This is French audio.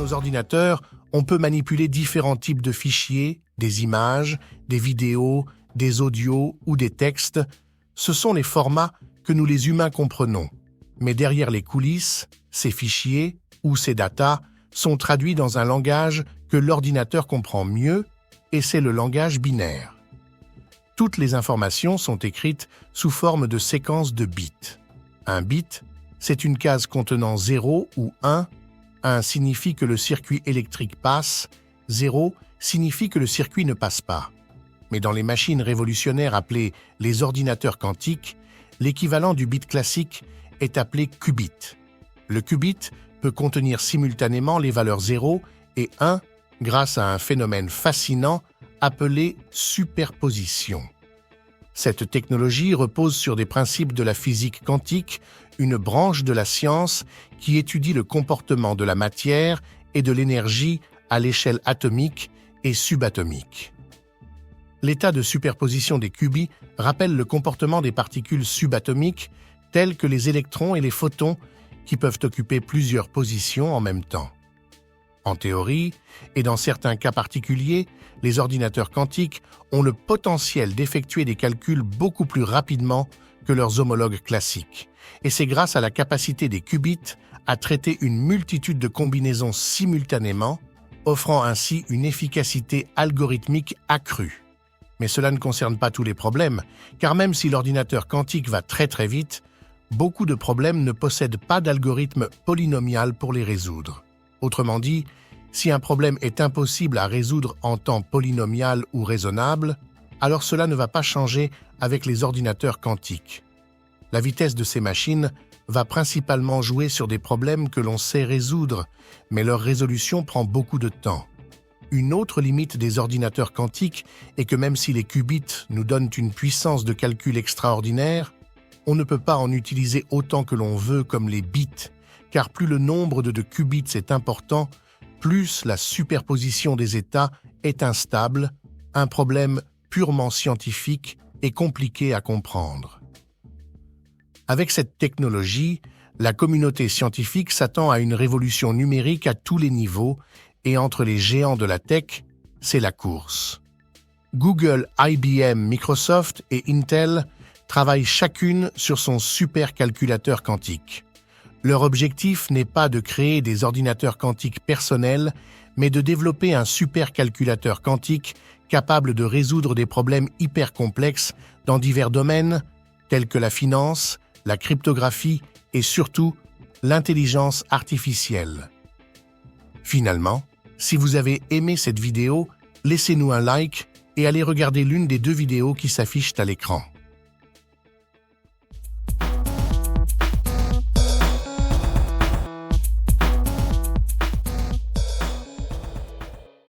nos ordinateurs, on peut manipuler différents types de fichiers, des images, des vidéos, des audios ou des textes. Ce sont les formats que nous les humains comprenons. Mais derrière les coulisses, ces fichiers ou ces datas sont traduits dans un langage que l'ordinateur comprend mieux, et c'est le langage binaire. Toutes les informations sont écrites sous forme de séquences de bits. Un bit, c'est une case contenant 0 ou 1. 1 signifie que le circuit électrique passe, 0 signifie que le circuit ne passe pas. Mais dans les machines révolutionnaires appelées les ordinateurs quantiques, l'équivalent du bit classique est appelé qubit. Le qubit peut contenir simultanément les valeurs 0 et 1 grâce à un phénomène fascinant appelé superposition. Cette technologie repose sur des principes de la physique quantique, une branche de la science qui étudie le comportement de la matière et de l'énergie à l'échelle atomique et subatomique. L'état de superposition des qubits rappelle le comportement des particules subatomiques telles que les électrons et les photons qui peuvent occuper plusieurs positions en même temps. En théorie, et dans certains cas particuliers, les ordinateurs quantiques ont le potentiel d'effectuer des calculs beaucoup plus rapidement que leurs homologues classiques. Et c'est grâce à la capacité des qubits à traiter une multitude de combinaisons simultanément, offrant ainsi une efficacité algorithmique accrue. Mais cela ne concerne pas tous les problèmes, car même si l'ordinateur quantique va très vite, beaucoup de problèmes ne possèdent pas d'algorithme polynomial pour les résoudre. Autrement dit, si un problème est impossible à résoudre en temps polynomial ou raisonnable, alors cela ne va pas changer avec les ordinateurs quantiques. La vitesse de ces machines va principalement jouer sur des problèmes que l'on sait résoudre, mais leur résolution prend beaucoup de temps. Une autre limite des ordinateurs quantiques est que même si les qubits nous donnent une puissance de calcul extraordinaire, on ne peut pas en utiliser autant que l'on veut comme les bits, car plus le nombre de qubits est important, plus la superposition des états est instable, un problème purement scientifique et compliqué à comprendre. Avec cette technologie, la communauté scientifique s'attend à une révolution numérique à tous les niveaux, et entre les géants de la tech, c'est la course. Google, IBM, Microsoft et Intel travaillent chacune sur son supercalculateur quantique. Leur objectif n'est pas de créer des ordinateurs quantiques personnels, mais de développer un supercalculateur quantique capable de résoudre des problèmes hyper complexes dans divers domaines, tels que la finance, la cryptographie et surtout l'intelligence artificielle. Finalement, si vous avez aimé cette vidéo, laissez-nous un like et allez regarder l'une des 2 vidéos qui s'affichent à l'écran.